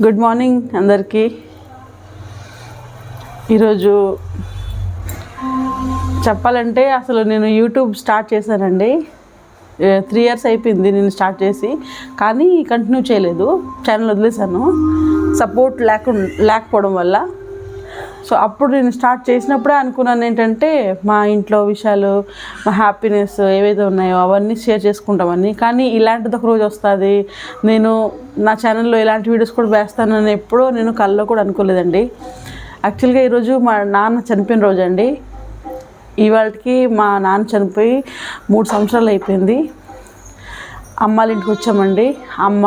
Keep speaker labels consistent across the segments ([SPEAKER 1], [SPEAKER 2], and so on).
[SPEAKER 1] Good morning అందరికీ. ఈరోజు చెప్పాలంటే అసలు నేను యూట్యూబ్ స్టార్ట్ చేశానండి. 3 years అయిపోయింది నేను స్టార్ట్ చేసి, కానీ కంటిన్యూ చేయలేదు. ఛానల్ వదిలేశాను సపోర్ట్ లేకపోవడం వల్ల. సో అప్పుడు నేను స్టార్ట్ చేసినప్పుడే అనుకున్నాను ఏంటంటే మా ఇంట్లో విషయాలు, మా హ్యాపీనెస్ ఏవైతే ఉన్నాయో అవన్నీ షేర్ చేసుకుంటామని. కానీ ఇలాంటిది ఒక రోజు వస్తుంది, నేను నా ఛానల్లో ఇలాంటి వీడియోస్ కూడా వేస్తానని ఎప్పుడూ నేను కల్లో కూడా అనుకోలేదండి. యాక్చువల్గా ఈరోజు మా నాన్న చనిపోయిన రోజు అండి. ఇవాళకి మా నాన్న చనిపోయి 3 సంవత్సరాలు అయిపోయింది. అమ్మాళ్ళ ఇంటికి వచ్చామండి. అమ్మ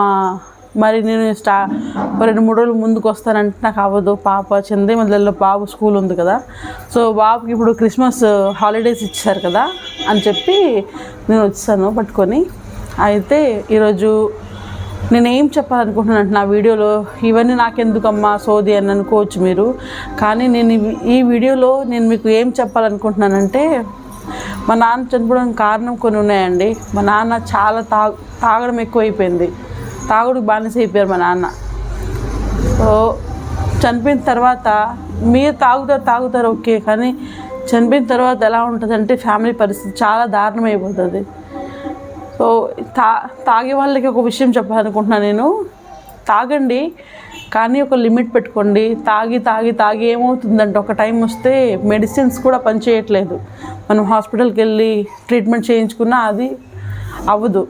[SPEAKER 1] మరి నేను 2-3 రోజులు ముందుకు వస్తానంటే నాకు అవ్వదు, పాప చిన్నది, మధ్యలో బాబు స్కూల్ ఉంది కదా. సో బాబుకి ఇప్పుడు క్రిస్మస్ హాలిడేస్ ఇచ్చారు కదా అని చెప్పి నేను వచ్చాను పట్టుకొని. అయితే ఈరోజు నేనేం చెప్పాలనుకుంటున్నాను నా వీడియోలో, ఇవన్నీ నాకెందుకమ్మా సోది అని అనుకోవచ్చు మీరు, కానీ నేను ఈ వీడియోలో నేను మీకు ఏం చెప్పాలనుకుంటున్నానంటే, మా నాన్న చనిపోవడానికి కారణం కొన్ని ఉన్నాయండి. మా నాన్న చాలా తాగడం ఎక్కువైపోయింది, తాగుడికి బానిస అయిపోయారు మా నాన్న. సో చనిపోయిన తర్వాత మీరు తాగుతారు ఓకే, కానీ చనిపోయిన తర్వాత ఎలా ఉంటుందంటే ఫ్యామిలీ పరిస్థితి చాలా దారుణం అయిపోతుంది. సో తాగే వాళ్ళకి ఒక విషయం చెప్పాలనుకుంటున్నాను నేను, తాగండి కానీ ఒక లిమిట్ పెట్టుకోండి. తాగి ఏమవుతుందంటే ఒక టైం వస్తే మెడిసిన్స్ కూడా పనిచేయట్లేదు. మనం హాస్పిటల్కి వెళ్ళి ట్రీట్మెంట్ చేయించుకున్నా అది అవ్వదు.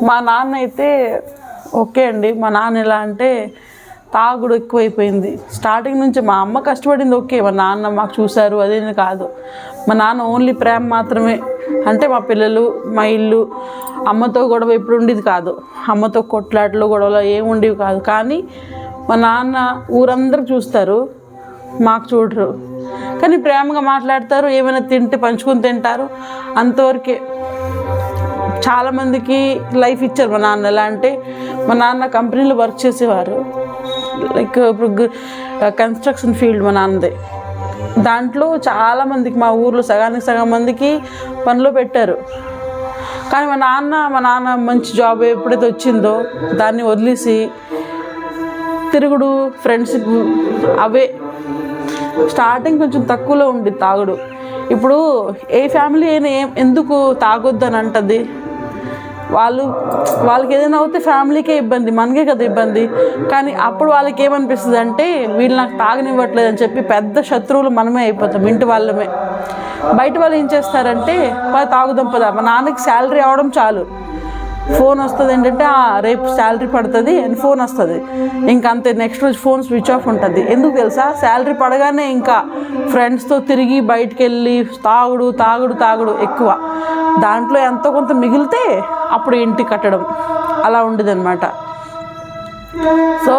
[SPEAKER 1] మా నాన్న అయితే ఓకే అండి. మా నాన్న ఎలా అంటే తాగుడు ఎక్కువైపోయింది. స్టార్టింగ్ నుంచి మా అమ్మ కష్టపడింది ఓకే, మా నాన్న మాకు చూశారు అదేమి కాదు. మా నాన్న ఓన్లీ ప్రేమ మాత్రమే, అంటే మా పిల్లలు, మా ఇల్లు, అమ్మతో గొడవ ఎప్పుడు ఉండేది కాదు. అమ్మతో కొట్లాటలు గొడవలు ఏమి ఉండేవి కాదు. కానీ మా నాన్న ఊరందరూ చూస్తారు, మాకు చూడరు. కానీ ప్రేమగా మాట్లాడతారు, ఏమైనా తింటే పంచుకొని తింటారు, అంతవరకే. చాలామందికి లైఫ్ ఇచ్చారు మా నాన్న. ఎలా అంటే మా నాన్న కంపెనీలో వర్క్ చేసేవారు, లైక్ ఇప్పుడు కన్స్ట్రక్షన్ ఫీల్డ్ మా నాన్నదే. దాంట్లో చాలామందికి మా ఊర్లో సగానికి సగం మందికి పనిలో పెట్టారు. కానీ మా నాన్న మంచి జాబ్ ఎప్పుడైతే వచ్చిందో దాన్ని వదిలేసి తిరుగుడు, ఫ్రెండ్షిప్ అవే. స్టార్టింగ్ కొంచెం తక్కువలో ఉండి తాగుడు. ఇప్పుడు ఏ ఫ్యామిలీ అయినా ఎందుకు తాగొద్దని అంటుంది? వాళ్ళకి ఏదైనా అవుతే ఫ్యామిలీకే ఇబ్బంది, మనకే కదా ఇబ్బంది. కానీ అప్పుడు వాళ్ళకి ఏమనిపిస్తుంది అంటే వీళ్ళు నాకు తాగనివ్వట్లేదు అని చెప్పి పెద్ద శత్రువులు మనమే అయిపోతాం, ఇంటి వాళ్ళమే. బయట వాళ్ళు ఏం చేస్తారంటే తాగుదాం పదా, మా నాన్నకి శాలరీ అవడం చాలు, ఫోన్ వస్తుంది ఏంటంటే రేపు శాలరీ పడుతుంది అని ఫోన్ వస్తుంది, ఇంకా అంతే. నెక్స్ట్ రోజు ఫోన్ స్విచ్ ఆఫ్ ఉంటుంది. ఎందుకు తెలుసా? శాలరీ పడగానే ఇంకా ఫ్రెండ్స్తో తిరిగి బయటికి వెళ్ళి తాగుడు ఎక్కువ. దాంట్లో ఎంతో కొంత మిగిలితే అప్పుడు ఇంటి కట్టడం అలా ఉండేది అనమాట. సో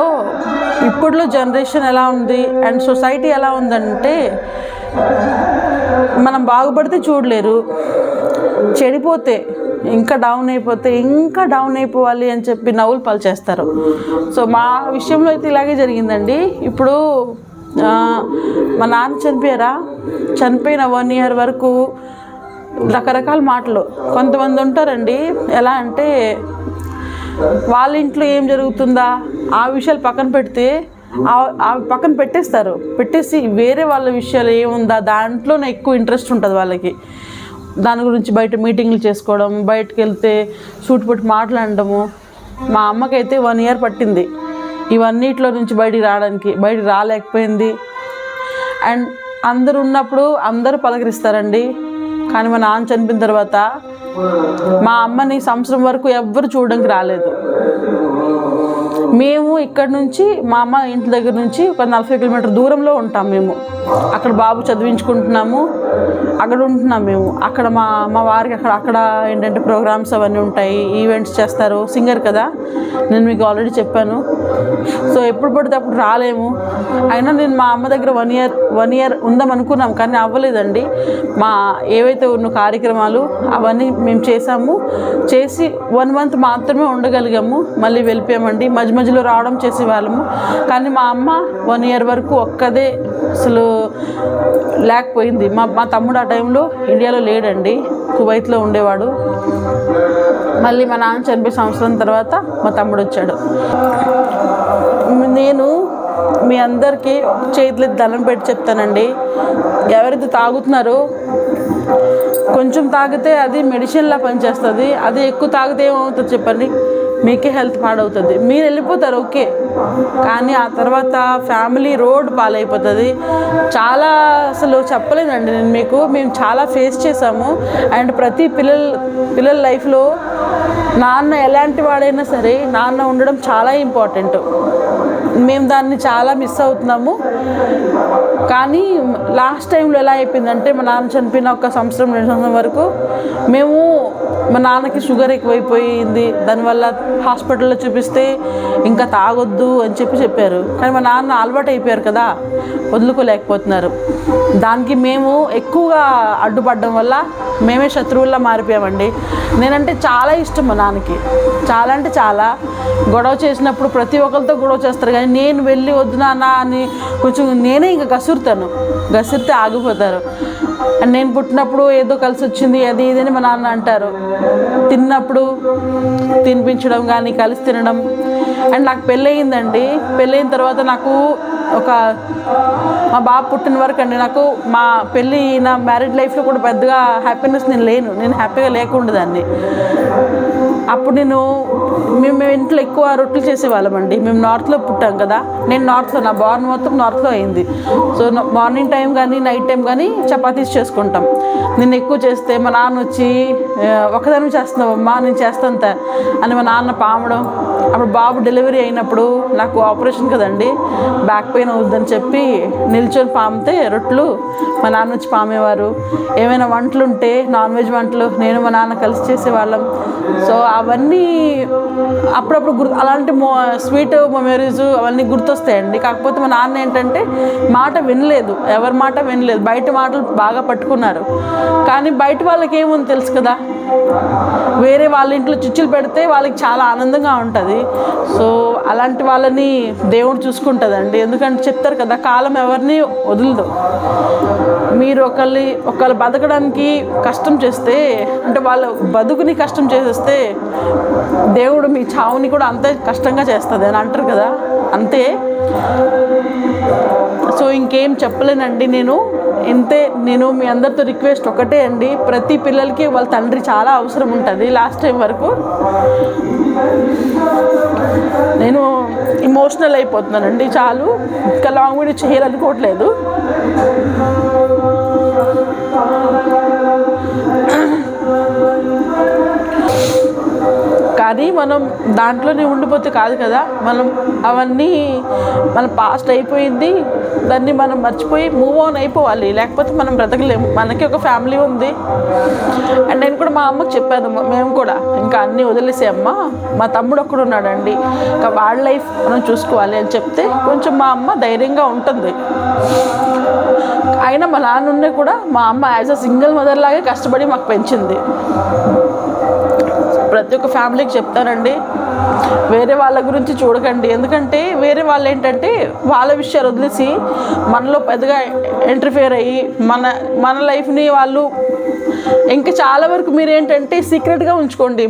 [SPEAKER 1] ఇప్పుడులో జనరేషన్ ఎలా ఉంది అండ్ సొసైటీ ఎలా ఉందంటే, మనం బాగుపడితే చూడలేరు, చెడిపోతే ఇంకా డౌన్ అయిపోవాలి అని చెప్పి నవ్వులు పలిచేస్తారు. సో మా విషయంలో అయితే ఇలాగే జరిగిందండి. ఇప్పుడు మా నాన్న చనిపోయిన 1 year వరకు రకరకాల మాటలు. కొంతమంది ఉంటారండి ఎలా అంటే వాళ్ళ ఇంట్లో ఏం జరుగుతుందా ఆ విషయాలు పక్కన పెడితే పక్కన పెట్టేసి వేరే వాళ్ళ విషయాలు ఏముందా దాంట్లోనే ఎక్కువ ఇంట్రెస్ట్ ఉంటుంది వాళ్ళకి. దాని గురించి బయట మీటింగ్లు చేసుకోవడం, బయటకు వెళ్తే సూటిపట్టి మాట్లాడడము. మా అమ్మకైతే 1 year పట్టింది ఇవన్నిట్లో నుంచి బయటికి రాలేకపోయింది. అండ్ అందరు ఉన్నప్పుడు అందరూ పలకరిస్తారండి, కానీ మా నాన్న చనిపోయిన తర్వాత మా అమ్మని సంవత్సరం వరకు ఎవ్వరు చూడడానికి రాలేదు. మేము ఇక్కడ నుంచి మా అమ్మ ఇంటి దగ్గర నుంచి ఒక 40 kilometers దూరంలో ఉంటాం మేము. అక్కడ బాబు చదివించుకుంటున్నాము, అక్కడ ఉంటున్నాం మేము. అక్కడ మా వారికి అక్కడ ఏంటంటే ప్రోగ్రామ్స్ అవన్నీ ఉంటాయి, ఈవెంట్స్ చేస్తారు. సింగర్ కదా, నేను మీకు ఆల్రెడీ చెప్పాను. సో ఎప్పుడు పడితే అప్పుడు రాలేము. అయినా నేను మా అమ్మ దగ్గర 1 year ఉందాం అనుకున్నాం, కానీ అవ్వలేదండి. మా ఏవైతే ఉన్న కార్యక్రమాలు అవన్నీ మేము చేసి 1 month మాత్రమే ఉండగలిగాము, మళ్ళీ వెళ్ళిపోయామండి. మధ్యలో రావడం చేసేవాళ్ళము. కానీ మా అమ్మ 1 year వరకు ఒక్కదే అసలు లేకపోయింది. మా తమ్ముడు ఆ టైంలో ఇండియాలో లేడండి, కువైట్లో ఉండేవాడు. మళ్ళీ మా నాన్న చనిపోయి సంవత్సరం తర్వాత మా తమ్ముడు వచ్చాడు. నేను మీ అందరికీ చేతులు దండం పెట్టి చెప్తానండి, ఎవరైతే తాగుతున్నారో కొంచెం తాగితే అది మెడిసిన్లా పనిచేస్తుంది. అది ఎక్కువ తాగితే ఏమవుతుంది చెప్పండి, మీకే హెల్త్ పాడవుతుంది. మీరు వెళ్ళిపోతారు ఓకే, కానీ ఆ తర్వాత ఫ్యామిలీ రోడ్ పాలైపోతుంది. చాలా అసలు చెప్పలేనండి నేను మీకు. మేము చాలా ఫేస్ చేసాము. అండ్ ప్రతి పిల్లల లైఫ్లో నాన్న ఎలాంటి వాడైనా సరే నాన్న ఉండడం చాలా ఇంపార్టెంట్. మేము దాన్ని చాలా మిస్ అవుతున్నాము. కానీ లాస్ట్ టైంలో ఎలా అయిపోయిందంటే, మా నాన్న చనిపోయిన ఒక సంవత్సరం 2 సంవత్సరం వరకు మేము మా నాన్నకి షుగర్ ఎక్కువైపోయింది, దానివల్ల హాస్పిటల్లో చూపిస్తే ఇంకా తాగొద్దు అని చెప్పారు. కానీ మా నాన్న అలవాటు అయిపోయారు కదా, వదులుకోలేకపోతున్నారు. దానికి మేము ఎక్కువగా అడ్డుపడడం వల్ల మేమే శత్రువుల్లా మారిపోయామండి. నేనంటే చాలా ఇష్టం మా నాన్నకి, చాలా అంటే చాలా. గొడవ చేసినప్పుడు ప్రతి ఒక్కరితో గొడవ చేస్తారు, కానీ నేను వెళ్ళి వద్దు నాన్న అని కొంచెం నేనే ఇంకా గసిరితే ఆగిపోతారు. అండ్ నేను పుట్టినప్పుడు ఏదో కలిసి వచ్చింది అది ఇదని మా నాన్న అంటారు. తిన్నప్పుడు తినిపించడం కానీ కలిసి తినడం. అండ్ నాకు పెళ్ళయిందండి. పెళ్ళయిన తర్వాత నాకు మా బాబు పుట్టిన వరకు అండి నాకు మా పెళ్ళి నా మ్యారీడ్ లైఫ్లో కూడా పెద్దగా హ్యాపీనెస్ నేను హ్యాపీగా లేకుండేదాన్ని. అప్పుడు మేము ఇంట్లో ఎక్కువ రొట్టెలు చేసేవాళ్ళమండి. మేము నార్త్లో పుట్టాం కదా, నేను నార్త్లో, నా బార్న్ మొత్తం నార్త్లో అయింది. సో మార్నింగ్ టైం కానీ నైట్ టైం కానీ చపాతీస్ చేసుకుంటాం. నేను ఎక్కువ చేస్తే మా నాన్న వచ్చి ఒకదాని చేస్తున్నావమ్మా నేను చేస్తాంత అని మా నాన్న పామడం. అప్పుడు బాబు డెలివరీ అయినప్పుడు నాకు ఆపరేషన్ కదండి, బ్యాక్ పెయిన్ అవుతుందని చెప్పి నిల్చొని పామితే రొట్టెలు మా నాన్న వచ్చి పామేవారు. ఏమైనా వంటలు ఉంటే నాన్ వెజ్ వంటలు నేను మా నాన్న కలిసి చేసేవాళ్ళం. సో అవన్నీ అప్పుడప్పుడు అలాంటి స్వీట్ మెమరీస్ అవన్నీ గుర్తొస్తాయండి. కాకపోతే మా నాన్న ఏంటంటే మాట వినలేదు, ఎవరి మాట వినలేదు, బయట మాటలు బాగా పట్టుకున్నారు. కానీ బయట వాళ్ళకి ఏముంది తెలుసు కదా, వేరే వాళ్ళ ఇంట్లో చిచ్చులు పెడితే వాళ్ళకి చాలా ఆనందంగా ఉంటుంది. సో అలాంటి వాళ్ళని దేవుడు చూసుకుంటుందండి. ఎందుకంటే చెప్తారు కదా, కాలం ఎవరిని వదలదు. మీరు ఒకళ్ళు బతకడానికి కష్టం చేస్తే, అంటే వాళ్ళ బతుకుని కష్టం చేసేస్తే దేవుడు మీ చావుని కూడా అంతే కష్టంగా చేస్తుంది అని అంటారు కదా, అంతే. సో ఇంకేం చెప్పలేనండి నేను మీ అందరితో రిక్వెస్ట్ ఒకటే అండి, ప్రతి పిల్లలకి వాళ్ళ తండ్రి చాలా అవసరం ఉంటుంది. లాస్ట్ టైం వరకు నేను ఇమోషనల్ అయిపోతున్నానండి, చాలు. ఇంకా లాంగ్ వీడియో చేయాలనుకోవట్లేదు. కానీ మనం దాంట్లోనే ఉండిపోతే కాదు కదా, అవన్నీ మన పాస్ట్ అయిపోయింది, దాన్ని మనం మర్చిపోయి మూవ్ ఆన్ అయిపోవాలి, లేకపోతే మనం బ్రతకలేము. మనకి ఒక ఫ్యామిలీ ఉంది. అండ్ నేను కూడా మా అమ్మకి చెప్పాను, మేము కూడా ఇంకా అన్నీ వదిలేసే అమ్మ, మా తమ్ముడు ఒక్కడు ఉన్నాడండి, ఇంకా వాళ్ళ లైఫ్ మనం చూసుకోవాలి అని చెప్తే కొంచెం మా అమ్మ ధైర్యంగా ఉంటుంది. అయినా మా నాన్న కూడా మా అమ్మ యాజ్ అ సింగిల్ మదర్ లాగే కష్టపడి మాకు పెంచింది. ప్రతి ఒక్క ఫ్యామిలీకి చెప్తానండి, వేరే వాళ్ళ గురించి చూడకండి. ఎందుకంటే వేరే వాళ్ళు ఏంటంటే వాళ్ళ విషయాలు వదిలేసి మనలో పెద్దగా ఇంటర్ఫియర్ అయ్యి మన లైఫ్ని వాళ్ళు ఇంకా చాలా వరకు మీరు ఏంటంటే సీక్రెట్గా ఉంచుకోండి.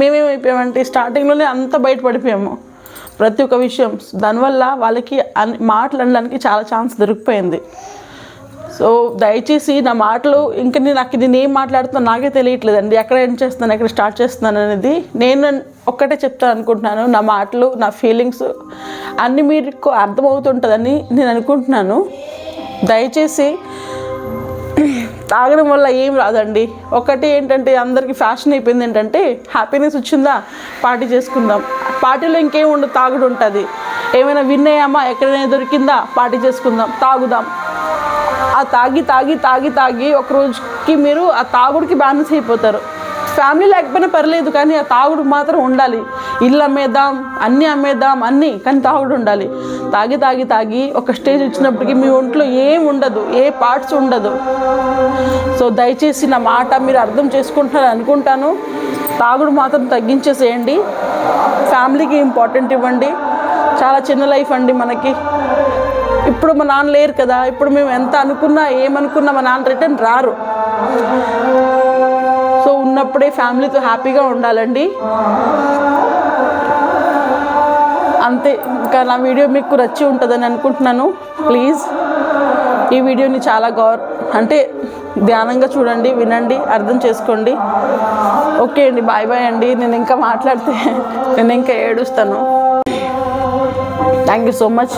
[SPEAKER 1] మేమేమైపోయామంటే స్టార్టింగ్లోనే అంత బయటపడిపోయాము ప్రతి ఒక్క విషయం. దానివల్ల వాళ్ళకి మాట్లాడడానికి చాలా ఛాన్స్ దొరికిపోయింది. సో దయచేసి నా మాటలు ఇంకా నాకు ఇది నేను మాట్లాడుతున్నా నాకే తెలియట్లేదండి, ఎక్కడ ఎండ్ చేస్తున్నాను, ఎక్కడ స్టార్ట్ చేస్తున్నాను అనేది. నేను ఒక్కటే చెప్తాను అనుకుంటున్నాను, నా మాటలు నా ఫీలింగ్స్ అన్నీ మీకు అర్థమవుతుంటుందని నేను అనుకుంటున్నాను. దయచేసి తాగడం వల్ల ఏం రాదండి. ఒకటి ఏంటంటే అందరికీ ఫ్యాషన్ అయిపోయింది ఏంటంటే, హ్యాపీనెస్ వచ్చిందా పార్టీ చేసుకుందాం, పార్టీలో ఇంకేం ఉండదు, తాగుడు ఉంటుంది. ఏమైనా విన్ అయ్యామా, ఎక్కడైనా దొరికిందా పార్టీ చేసుకుందాం, తాగుదాం. ఆ తాగి ఒక రోజుకి మీరు ఆ తాగుడికి బ్యాలెన్స్ అయిపోతారు. ఫ్యామిలీ లేకపోయినా పర్లేదు, కానీ ఆ తాగుడు మాత్రం ఉండాలి. ఇల్లు అమ్మేద్దాం, అన్నీ కానీ తాగుడు ఉండాలి. తాగి ఒక స్టేజ్ వచ్చినప్పటికీ మీ ఒంట్లో ఏం ఉండదు, ఏ పార్ట్స్ ఉండదు. సో దయచేసి నా మాట మీరు అర్థం చేసుకుంటున్నారు అనుకుంటాను. తాగుడు మాత్రం తగ్గించేసేయండి, ఫ్యామిలీకి ఇంపార్టెంట్ ఇవ్వండి. చాలా చిన్న లైఫ్ అండి మనకి. ఇప్పుడు మా నాన్న లేరు కదా, ఇప్పుడు మేము ఎంత అనుకున్నా ఏమనుకున్నా మా నాన్న రిటర్న్ రారు. సో ఉన్నప్పుడే ఫ్యామిలీతో హ్యాపీగా ఉండాలండి. అంతే. ఇంకా నా వీడియో మీకు నచ్చి ఉంటుందని అనుకుంటున్నాను. ప్లీజ్ ఈ వీడియోని చాలా అంటే ధ్యానంగా చూడండి, వినండి, అర్థం చేసుకోండి. ఓకే అండి, బాయ్ బాయ్ అండి. నేను ఇంకా మాట్లాడితే నేను ఇంకా ఏడుస్తాను. Thank you so much.